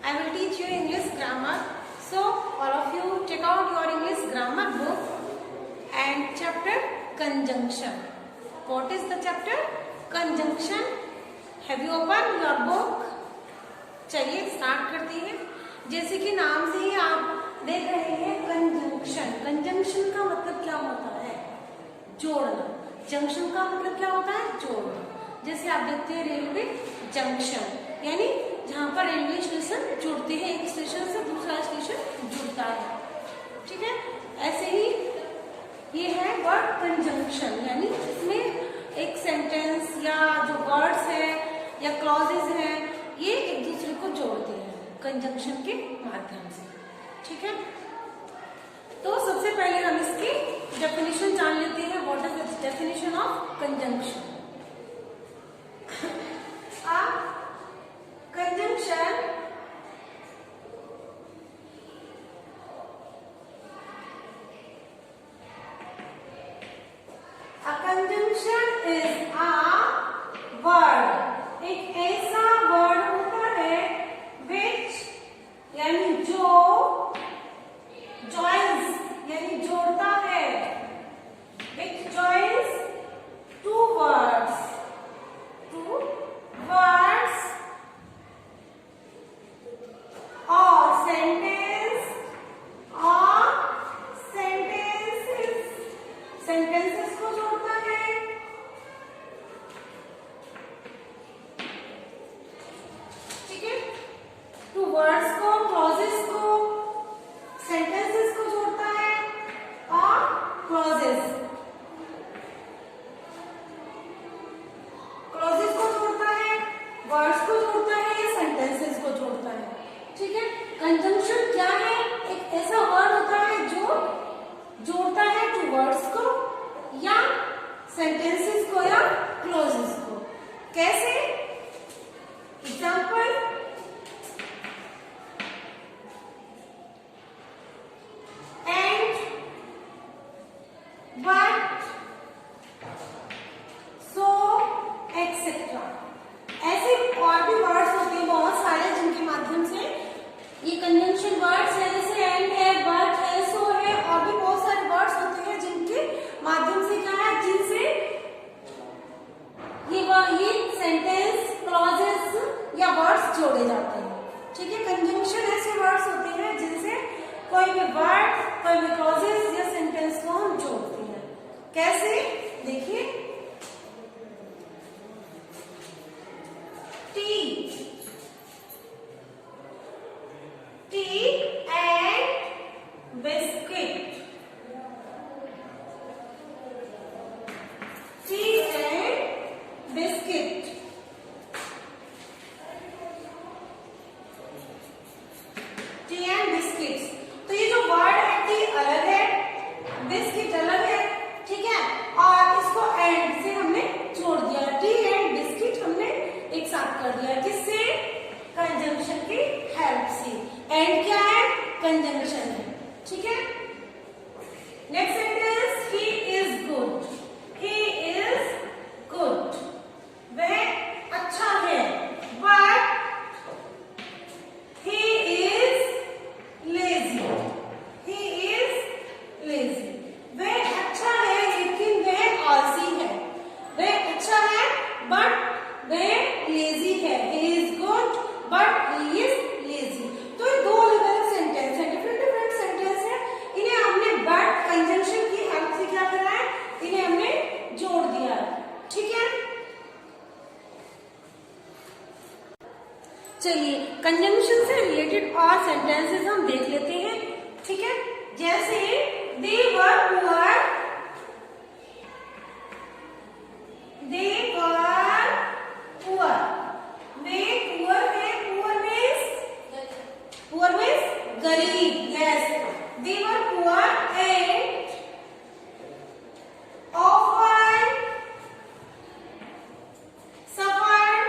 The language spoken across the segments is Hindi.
I will teach you English grammar. So all of you check out your English grammar book and chapter conjunction. What is the chapter? Conjunction. Have you opened your book? चलिए स्टार्ट करते हैं। जैसे कि नाम से ही आप देख रहे हैं कंजंक्शन। कंजंक्शन का मतलब क्या होता है? जोड़ना। जंक्शन का मतलब क्या होता है? जोड़ना। जैसे आप देखते हैं रेलवे जंक्शन, यानी जहां पर रेलवे स्टेशन जुड़ते हैं, एक स्टेशन से दूसरा स्टेशन जुड़ता है। ठीक है, ऐसे ही ये है वर्ड कंजंक्शन, यानी इसमें एक सेंटेंस या जो वर्ड्स है या क्लॉजेस हैं ये एक दूसरे को जोड़ते हैं कंजंक्शन के माध्यम से। ठीक है, तो सबसे पहले हम इसकी डेफिनेशन जान लेते हैं। What is the definition of conjunction? Conjunction is a word, एक ऐसा वर्ड होता है विच यानी जो जॉइंस यानी जोड़ता है, विच जॉइंस टू वर्ड्स और सेंटेंसेस को जोड़ता है। ठीक है, टू वर्ड्स को, क्लॉजेस को, सेंटेंसेस को जोड़ता है और क्लॉजेस को जोड़ता है, वर्ड्स को जोड़ता है या सेंटेंसेस को जोड़ता है। ठीक है, कंजंक्शन क्या है? एक ऐसा वर्ड होता है जो जोड़ता है टू वर्ड्स को या सेंटेंसेस को या क्लॉजेस को। कैसे? Example, and, but, so, etcetera. ऐसे और भी वर्ड्स होते हैं बहुत सारे जिनके माध्यम से ये कंजंक्शन वर्ड्स है, जैसे एंड है, बट है, सो है, और भी बहुत सारे वर्ड्स होते हैं जिनके माध्यम से क्या है, जिनसे ये सेंटेंस, क्लॉजेस या वर्ड्स जोड़े जाते हैं। ठीक है, कंजंक्शन ऐसे वर्ड्स होते हैं जिनसे कोई भी वर्ड, कोई भी क्लॉजेस या सेंटेंस को हम जोड़ते हैं। कैसे? देखिए, T and biscuit, T and biscuit. T and biscuits, तो ये जो वर्ड है टी अलग है, बिस्किट अलग है। ठीक है, और इसको एंड से हमने जोड़ दिया, टी एंड बिस्किट हमने एक साथ कर दिया। किससे? कंजंक्शन की हेल्प से। एंड क्या है? कंजंक्शन है। ठीक है, next sentence, he is good. He is good, वह अच्छा है, but he is lazy. He is lazy. वह अच्छा है लेकिन वह आलसी है। वह अच्छा है बट वह लेजी है। He is good but he is lazy. तो ये दो अलग अलग सेंटेंस है, डिफरेंट सेंटेंस है। इन्हें हमने बट कंजंक्शन की हेल्प से क्या करा है? इन्हें हमने जोड़ दिया है। ठीक है, चलिए कंजंक्शन से रिलेटेड और सेंटेंसेस हम देख लेते हैं। ठीक है, जैसे दे वर पुअर, दे वर पुअर, वे पुअर है, पुअर मीन्स गरीब। Yes, they were poor and often suffered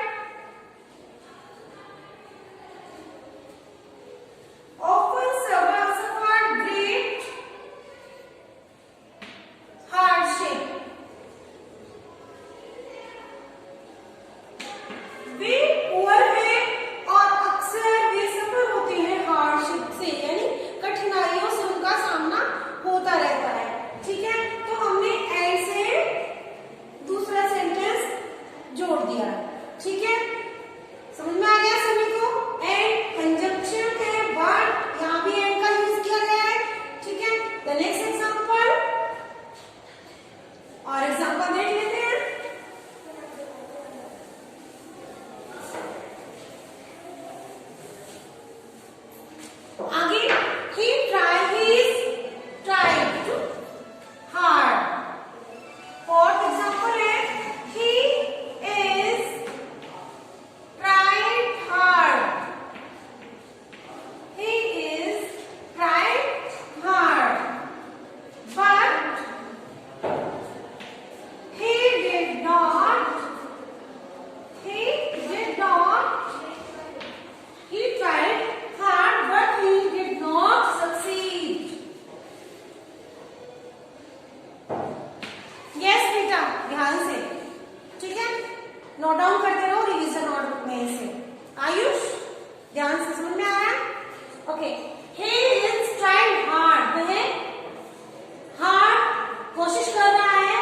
great ठीक है, समझ में आ गया सभी को। एंड कंजंक्शन है बट यहाँ भी एंड का यूज किया गया है, ठीक है। द नेक्स्ट एग्जांपल, और एग्जांपल देख लेते हैं। आगे, he tried hard। Fourth example है, he is tried hard। he is tried hard but he did not he tried hard but he did not succeed। Yes बेटा, ध्यान से, ठीक है, नोट डाउन करते रहो रिवीजन और में से। आयुष, ध्यान से, समझ में आया? Okay, he is trying hard, वह हार्ड कोशिश कर रहा है,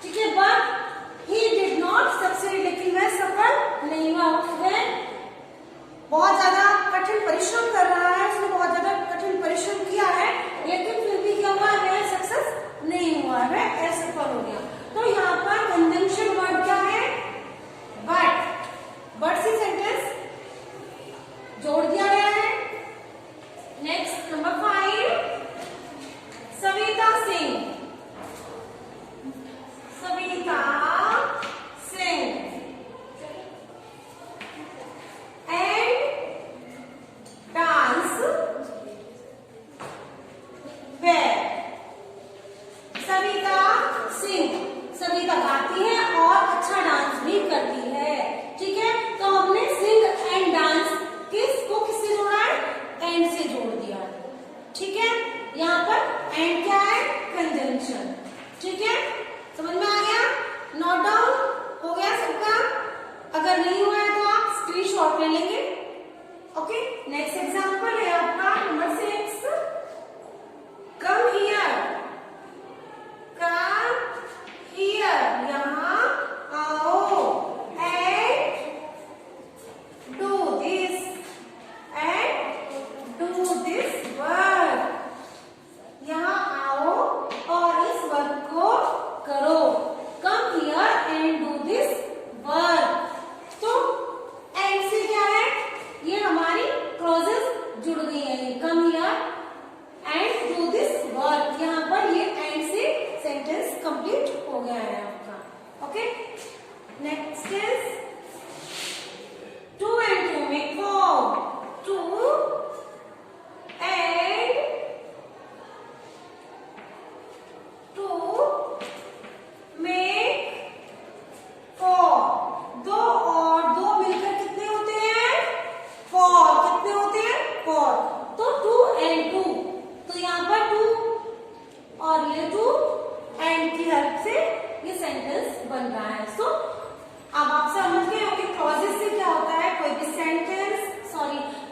ठीक है, but he did not succeed, लेकिन वह सफल नहीं हुआ। वह बहुत ज्यादा कठिन परिश्रम कर रहा है, उसने बहुत ज्यादा कठिन परिश्रम किया है, लेकिन फिर भी क्या हुआ, वह सक्सेस नहीं हुआ, वह असफल हो गया। तो यहाँ पर कंजंक्शन वर्ड क्या है, बट से सेंटेंस जोड़ दिया गया है। नेक्स्ट नंबर 5, सविता सिंह सविता गाती है और अच्छा डांस भी करती है, ठीक है। तो हमने सिंग एंड डांस किससे जोड़ा है, एंड से जोड़ दिया है, ठीक है। यहाँ पर एंड क्या है, कंजंक्शन, ठीक है, समझ में आ गया, नोट डाउन हो गया सबका। अगर नहीं हुआ है तो आप स्क्रीनशॉट ले लेंगे, ओके। नेक्स्ट एग्जांपल है आपका नंबर 6, कम हियर, यहाँ आओ, एंड डू दिस वर्क। यहाँ आओ और इस वर्क को करो, come here and do this work. तो एंड से क्या है, ये हमारी क्लॉजेस जुड़ गई है, come here and do this work, यहाँ पर ये एंड से सेंटेंस कंप्लीट हो गया है आपका, okay. Next is 2 and 2 make 4, 2 and 2 make 4। 2 और 2 मिलकर कितने होते हैं, 4। कितने होते हैं, 4। तो 2 and 2, तो यहाँ पर 2 और ये 2 एंड की हेल्प से ये सेंटेंस बन रहा है। सो अब आप समझ गए हो कि क्लॉजेस से क्या होता है, कोई भी सेंटेंस,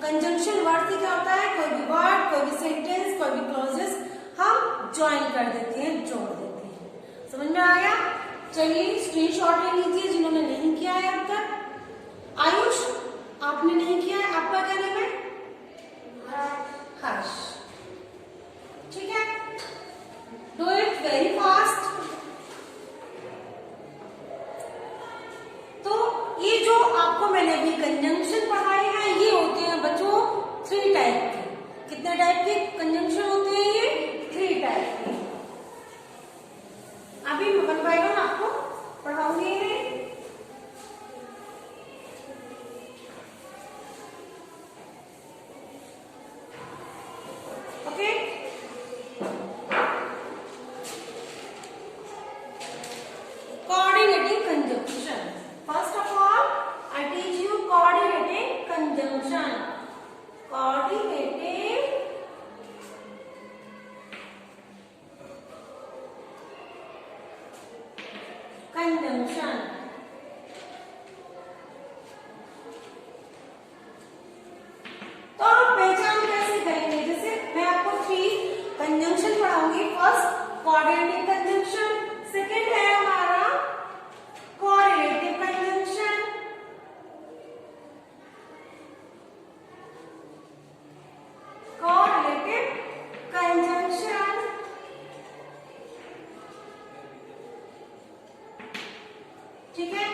कंजंक्शन वर्ड से क्या होता है, कोई भी वर्ड, कोई भी सेंटेंस, कोई भी क्लॉजेस हम ज्वाइन कर देते हैं, जोड़ देते हैं। समझ में आ गया? चलिए स्क्रीनशॉट ले लीजिए जिन्होंने नहीं किया है अब तक। आयुष, आपने नहीं किया है, आपका क्या नाम है? हर्ष, ठीक है, डू इट वेरी फास्ट। तो ये जो आपको मैंने अभी कंजंक्शन पढ़ाए हैं, ये होते हैं बच्चों 3 टाइप के। कितने टाइप के कंजंक्शन होते हैं ये? 3 टाइप के। अभी वन बाय वन आपको पढ़ाऊंगी। ठीक है।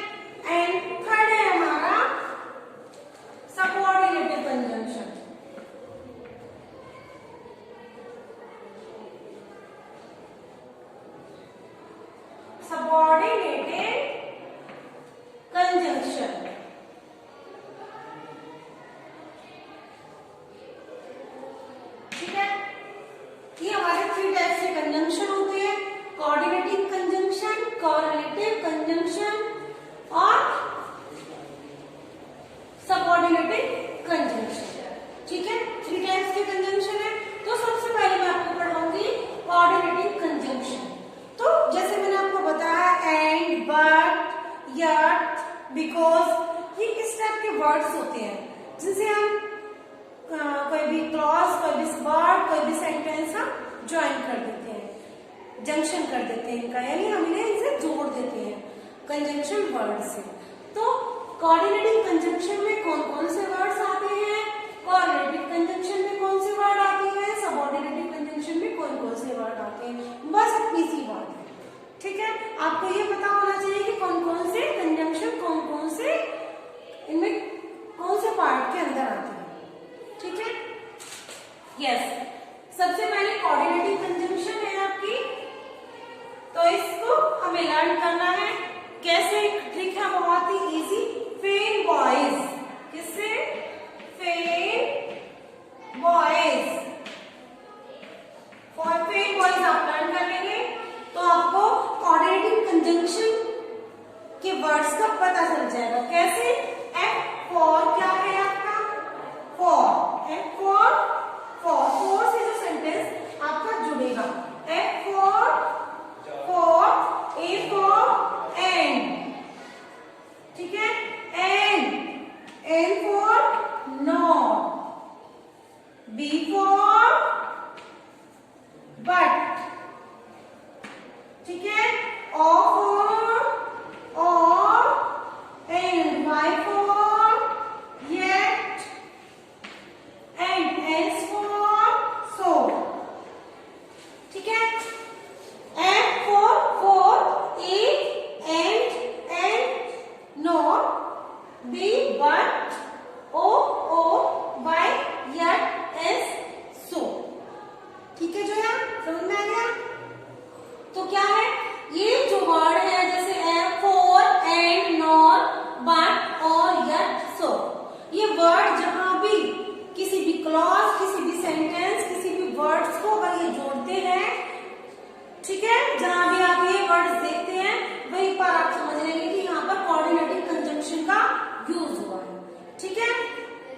एंड थर्ड है हमारा सबऑर्डिनेटेड कंजंक्शन। सबऑर्डिनेटेड कंजंक्शन, ठीक है। ये हमारे 3 टाइप से कंजंक्शन होते हैं, कोऑर्डिनेटिंग कंजंक्शन, कोरिलेटिव कंजंक्शन और सबऑर्डिनेटेड कंजंक्शन, ठीक है। 3 टाइप्स के कंजंक्शन है। तो सबसे पहले मैं आपको पढ़ाऊंगी कोऑर्डिनेटिंग कंजंक्शन। तो जैसे मैंने आपको बताया एंड, बट, यट, बिकॉज, ये किस टाइप के वर्ड्स होते हैं जिनसे हम कोई भी क्लॉज, कोई भी वर्ड, कोई भी सेंटेंस हम ज्वाइन कर देते हैं, जंक्शन कर देते हैं इनका, यानी हम इन्हें इनसे जोड़ देते हैं कंजंक्शन वर्ड से। तो कोऑर्डिनेटिंग कंजंक्शन में कौन कौन से वर्ड्स आते हैं, कोरिलेटिव कंजंक्शन में कौन से वर्ड आते हैं, सबऑर्डिनेटिव कंजंक्शन में कौन कौन से वर्ड आते हैं, बस इतनी सी बात है, ठीक है। आपको ये पता होना चाहिए कि कौन कौन से कंजंक्शन, कौन कौन से इनमें कौन से पार्ट के अंदर आते हैं, ठीक है। यस, सबसे पहले कोऑर्डिनेटिव कंजंक्शन है आपकी, तो इसको हमें लर्न करना है। कैसे? ट्रिक है बहुत ही इजी, फेन बॉयज, किससे? फेन बॉयज, फॉर फेन बॉयज आप लर्न कर लेंगे तो आपको कोऑर्डिनेटिव कंजंक्शन के वर्ड्स का पता चल जाएगा। कैसे? एफ फॉर क्या है आपका? For, F for for, for से जो सेंटेंस आपका जुड़ेगा, F for for, A for and, ठीक है, and, N for not, B for but, ठीक है, O for or, and Y for yet, and S for so, ठीक है। F for A and not, B but, O Y yet S so, ठीक है। जो है समझ में आ गया? तो क्या है ये जो वर्ड है, जैसे F for and not, but और येट सो, ये वर्ड जहां भी किसी भी क्लॉज, किसी भी सेंटेंस, किसी भी वर्ड्स को अगर ये जोड़ते हैं, ठीक है, जहां भी आप ये वर्ड्स देखते हैं वहीं पर आप समझ लेंगे कि यहाँ पर कोऑर्डिनेटिव कंजंक्शन का यूज हुआ है, ठीक है।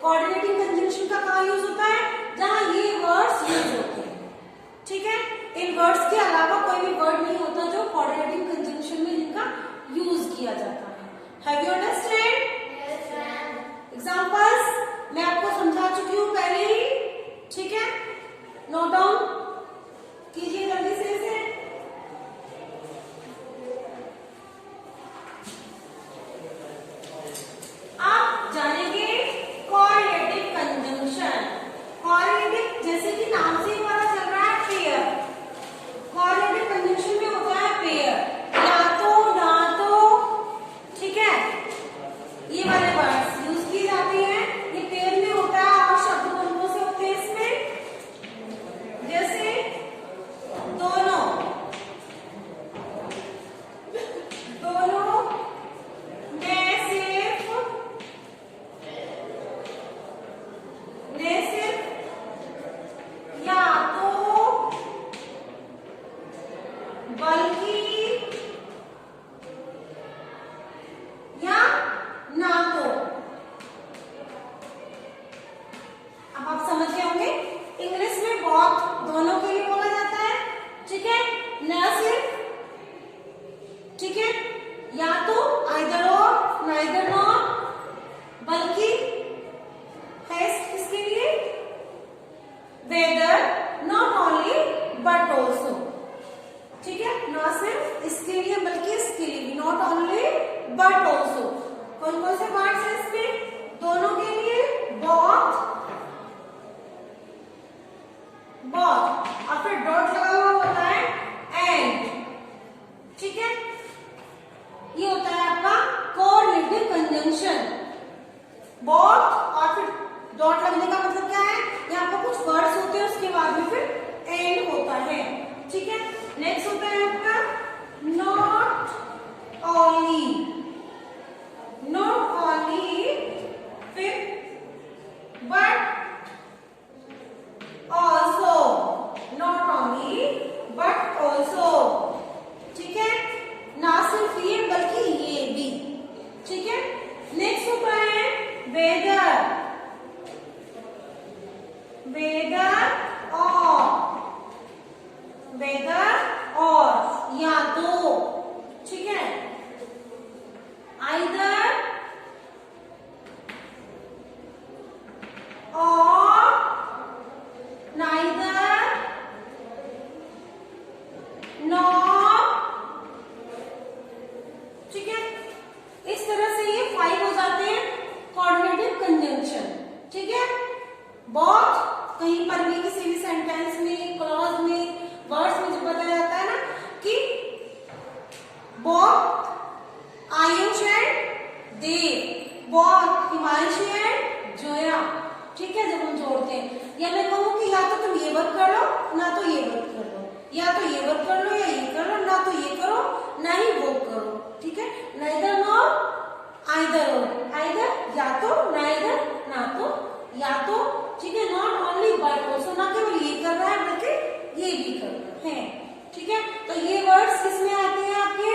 कोऑर्डिनेटिव कंजंक्शन का कहाँ यूज होता है? जहां ये वर्ड्स यूज होते हैं, ठीक है। इन वर्ड्स के अलावा कोई भी वर्ड नहीं होता जो कोऑर्डिनेटिव कंजंक्शन में इनका यूज किया जाता है। Have you understand? Yes ma'am. Examples मैं आपको समझा चुकी हूँ पहले ही, ठीक है। नोट डाउन कीजिए जल्दी से इसे। आप जानेंगे कोरिलेटिव कंजंक्शन। कोरिलेटिव जैसे कि नाम से ही पता चल रहा है, पेयर। कोरिलेटिव कंजंक्शन में होता है पेयर, या तो, ना तो, ठीक है, ये वाले वर्ड्स यूज की जाती हैं, ये पेयर में होता है। और शब्द कौन कौन से होते हैं इसमें? जैसे दोनों, दोनों, मैं सिर्फ, या तो, बल्कि, या ना तो। अब आप समझ गए होंगे, इंग्लिश में बहुत दोनों के लिए बोला जाता है, ठीक है, न सिर्फ, ठीक है, या तो आइदर और, नाइदर नॉर, बल्कि है इसके लिए whether, not only but also, ठीक है, ना सिर्फ इसके लिए बल्कि इसके लिए भी, नॉट ओनली बट ऑल्सो। कौन कौन से वर्ड्स हैं इसमें? दोनों के लिए बहुत, बहुत, और फिर डॉट लगा हुआ होता है एंड, ठीक है, ये होता है आपका बोथ और फिर डॉट लगने का मतलब क्या है, यहाँ पर कुछ वर्ड्स होते हैं उसके बाद में फिर एंड होता है, ठीक है। नेक्स्ट होता है आपका नॉट ओनली, नॉट ओनली, फिर but also, not only but also, ठीक है, ना सिर्फ ये बल्कि ये भी, ठीक है। नेक्स्ट होता है वेदर, वेदर और या तो, ठीक है, आइदर और नाइदर नॉर, ठीक है। इस तरह से ये 5 हो जाते हैं कोऑर्डिनेटिव कंजंक्शन, ठीक है। बहुत कहीं पर भी किसी भी सेंटेंस में, क्लॉज में, वर्ड्स में जो बताया जाता है ना कि बहुत आयुष एंड देव, बहुत हिमांशु एंड जोया, ठीक है। जब हम जोड़ते हैं या मैं कहूँ कि या तो तुम ये वर्क कर लो ना तो ये वर्क कर लो, या तो ये वर्क कर लो या ये कर लो, ना तो ये करो ना ही वो करो, ठीक है। नाइदर नॉर आइदर और, आइदर या तो, नाइदर ना तो या तो, ठीक है। नॉट ओनली बट ऑल्सो, ना केवल ये कर रहा है बल्कि ये भी कर रहा है, ठीक है। तो ये वर्ड्स किसमें आते हैं आपके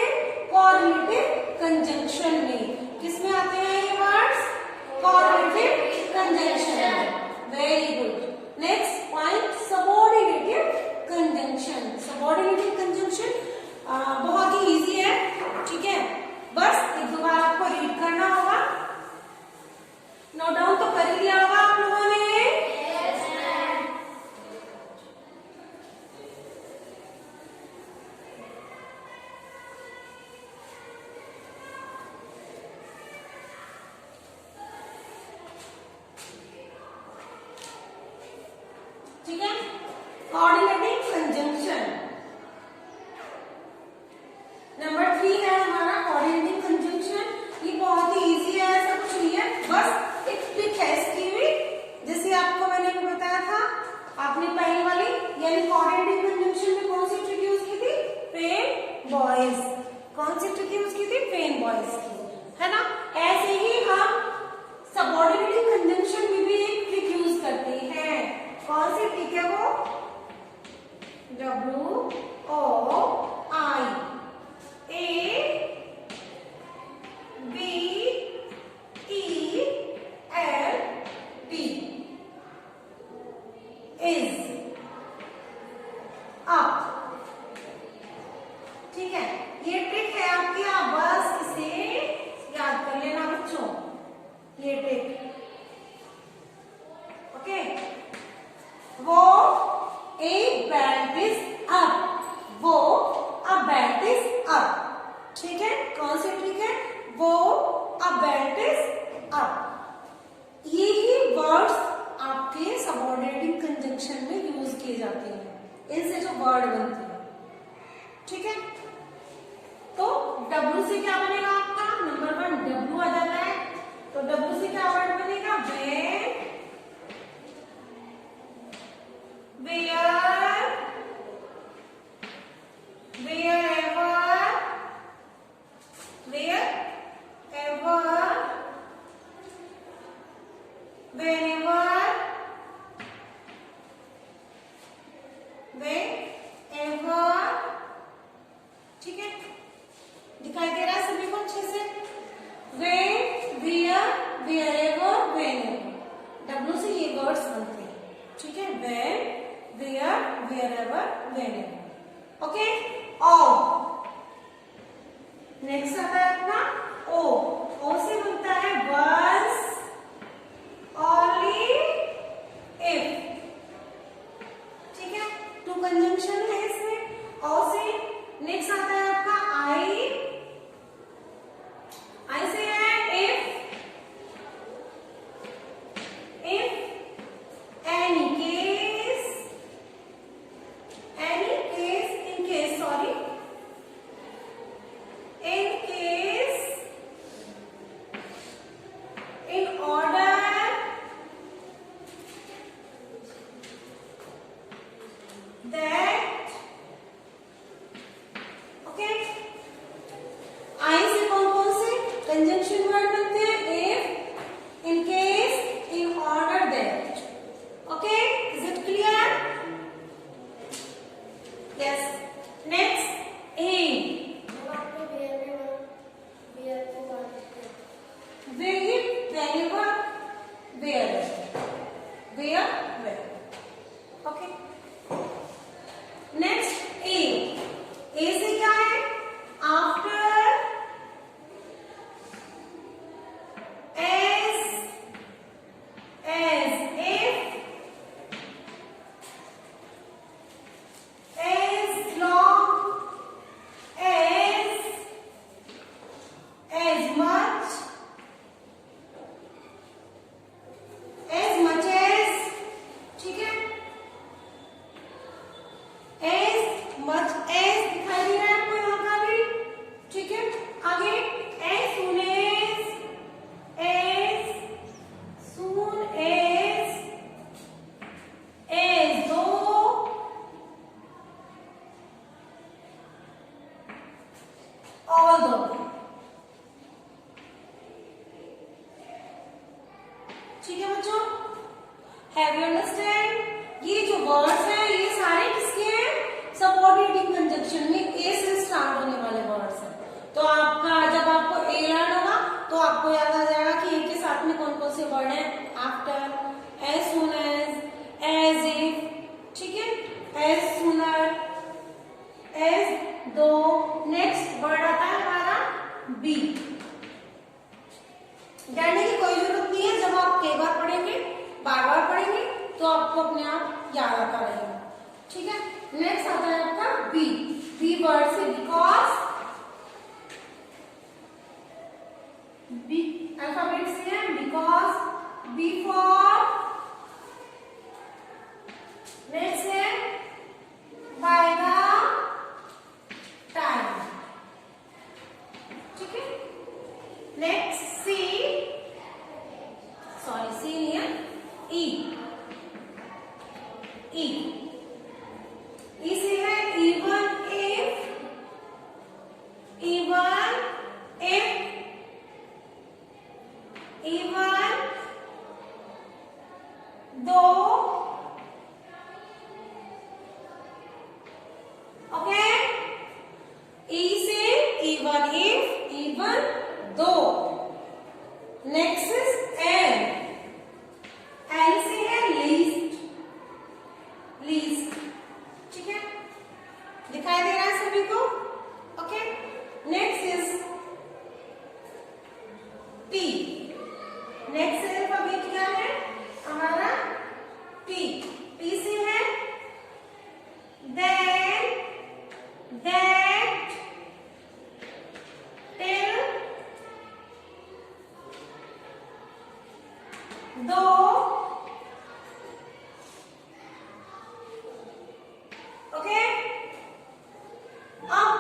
कोऑर्डिनेटिव कंजंक्शन में, किसमें आते हैं ये वर्ड्स कोऑर्डिनेटिव कंजंक्शन में। Very good. Next point subordinative conjunction. Subordinative conjunction बहुत ही इजी है, ठीक है। बस एक दो बार आपको रीड करना होगा, नोट डाउन तो कर ही लिया होगा आप लोगों ने। ठीक है, कोऑर्डिनेटिव कंजंक्शन नंबर 3 है हमारा कोऑर्डिनेटिव कंजंक्शन। ये बहुत ही इजी है, ऐसा कुछ नहीं है, बस एक ट्रिक है इसकी भी, जैसे आपको मैंने भी बताया था, आपने पहली वाली यानी कोऑर्डिनेटिव कंजंक्शन में कौन सी ट्रिक यूज की थी, पेन बॉयज, कौन सी ट्रिक यूज की थी, पेन बॉयज की, है ना। ऐसे ही हम सबऑर्डिनेटिव कंजंक्शन में भी एक ट्रिक यूज करते हैं। कौन सी ट्रिक है वो, WOI, is up, ठीक है। ये ट्रिक है आपकी, आप बस इसे याद कर लेना बच्चों, ये ट्रिक, ओके। वो a bat is up, वो a bat is up, ठीक है। कौन सी ट्रिक है, वो a bat is up। यही वर्ड्स आपके सबऑर्डिनेटिव कंजंक्शन में यूज किए जाते हैं, इनसे जो वर्ड बनते हैं, ठीक है। तो W से क्या बनेगा आपका, नंबर 1 W आ जाता है, तो W से क्या वर्ड बनेगा, when, where, wherever, wherever, whenever, whenever, ठीक है। दिखाई दे रहा है सभी को अच्छे से, when, where, wherever, whenever, W से ये वर्ड्स बनते हैं, ठीक है। when, where, wherever, whenever, okay. और नेक्स्ट आता है अपना O से बनता है once, only, if, ठीक है। 2 कंजंक्शन है इसमें O से। नेक्स्ट आता है आपका I से है if any case, in case conjunction word बनते हैं if, in case, in order, that. Okay, is it clear? Yes. Next A. Whenever, where. Okay. Next A. A से क्या है? After, as, if, as long, as much, as, ठीक है. as much as दिखाई दे रहा है आपको यहाँ का भी, ठीक है. आगे as soon as though, although, ठीक है बच्चों. Have you understand? ये जो वर्ड्स हैं ये सारे किसके हैं? सबऑर्डिनेटिंग कंजंक्शन में ए से स्टार्ट होने वाले वर्ड्स हैं. तो आपका जब आपको ए लर्न होगा तो आपको याद आ जाएगा कि ए के साथ में कौन कौन से वर्ड हैं. After, as soon as if, ठीक है, as sooner, as though. Next word आता है हमारा बी. जानने की कोई जरूरत नहीं है, जब आप कई बार पढ़ेंगे, बार बार पढ़ेंगे तो आपको अपने आप याद आता रहेगा. ठीक है. नेक्स्ट आता है आपका बी. बी वर्ड से बिकॉज, बी अल्फाबेट से है बिकॉज, बी फॉर. नेक्स्ट है बाय द टाइम. ठीक है. नेक्स्ट सी, सॉरी सी नहीं है, ई. ई से है even if, though. Okay. E से even if, even though. Next is L. L से है लीस्ट. ठीक है. दिखाई दे रहा है सभी को? Okay. Next is T. Next alphabet क्या है हमारा? टी. टी से है देन, दैट, टिल, दो. ओके. अब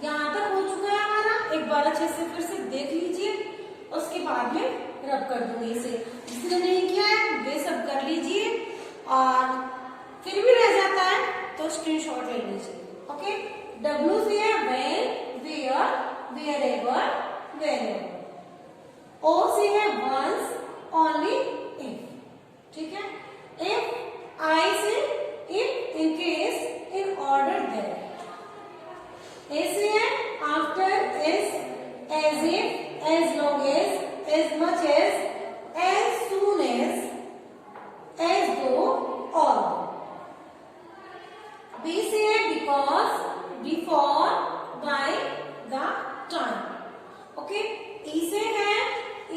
यहां तक हो चुका है हमारा. एक बार अच्छे से फिर से देख लीजिए, उसके बाद में रब कर दूंगी इसे. जिसने नहीं किया है वे सब कर लीजिए, और फिर भी रह जाता है तो स्क्रीनशॉट ले लीजिए. ओके. डब्ल्यू से है व्हेन, वेयर, वेयरएवर, वेयरएवर. ओ से है वंस, ओनली, इफ. ठीक है. If, I say if, in case, in order, that. A से है after, as if, as long as much as soon as though, all. B से है because, before, by the time. Okay. E से है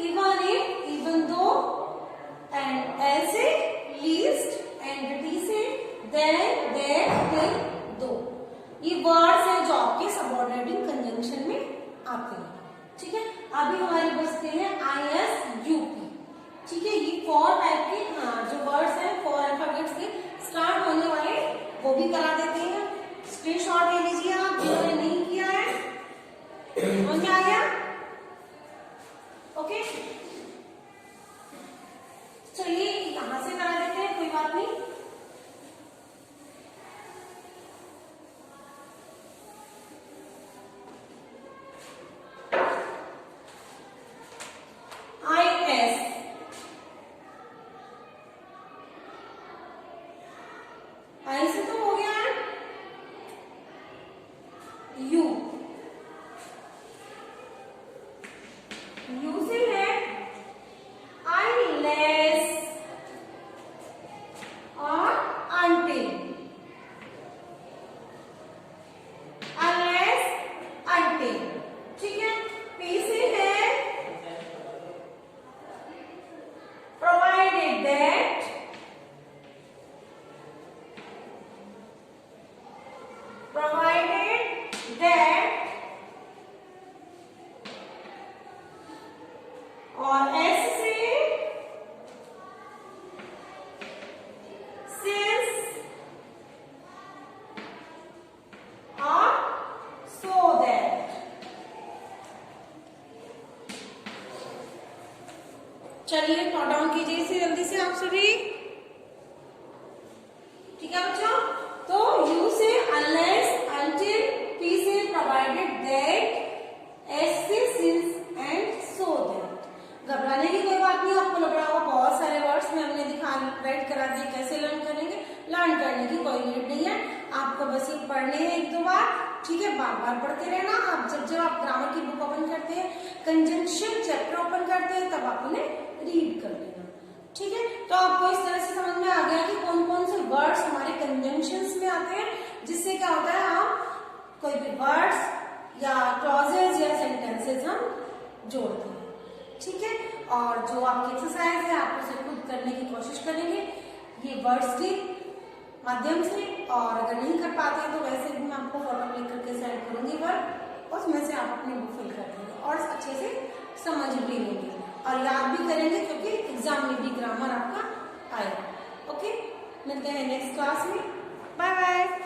even if, even though, and L से least, and टी से then, that, till, though. ये वर्ड्स हैं जो आपके सबऑर्डिनेटिंग कंजंक्शन में आते हैं. ठीक है. अभी हमारे बचते हैं IS, UP. ठीक है. ये 4 टाइप के जो वर्ड्स हैं 4 अल्फाबेट्स के स्टार्ट होने वाले, वो भी करा देते हैं. स्क्रीनशॉट ले लीजिए आप जिन्होंने नहीं किया है. समझ में आ गया? ओके. चलिए यहां से करा देते हैं, कोई बात नहीं. और एस से सिंस और सो दैट। चलिए नोट डाउन कीजिए इसे जल्दी से आप सभी, ठीक है बच्चों। तो यू से अनलेस अंटिल, पी से प्रोवाइडेड दैट, एस से सिंस एंड सो दैट। घबराने की कोई बात नहीं, आपको लग रहा होगा बहुत सारे वर्ड्स में हमने राइट करा दिए, कैसे लर्न करेंगे। लर्न करने की कोई नीड नहीं है, आपको बस ये पढ़ने हैं एक दो बार, ठीक है। बार बार पढ़ते रहना। आप जब आप ग्रामर की बुक ओपन करते हैं, कंजंक्शन चैप्टर ओपन करते हैं, तब आप उन्हें रीड कर लेना, ठीक है। तो आपको इस तरह से समझ में आ गया कि कौन कौन से वर्ड्स हमारे कंजंक्शंस में आते हैं, जिससे क्या होता है हम कोई भी वर्ड्स या क्लॉजेज या सेंटेंसेस हम जोड़ते हैं, ठीक है। और जो आपकी एक्सरसाइज है आप उसे खुद करने की कोशिश करेंगे ये वर्ड्स के माध्यम से, और अगर नहीं कर पाते हैं तो वैसे भी मैं आपको फोटो क्लिक करके सेंड करूंगी वर्ड, उसमें से आप अपनी बुक फिल कर देंगे और अच्छे से समझ भी लेंगे और याद भी करेंगे, क्योंकि एग्जाम में भी ग्रामर आपका आएगा। ओके, मिलते हैं नेक्स्ट क्लास में। Bye bye.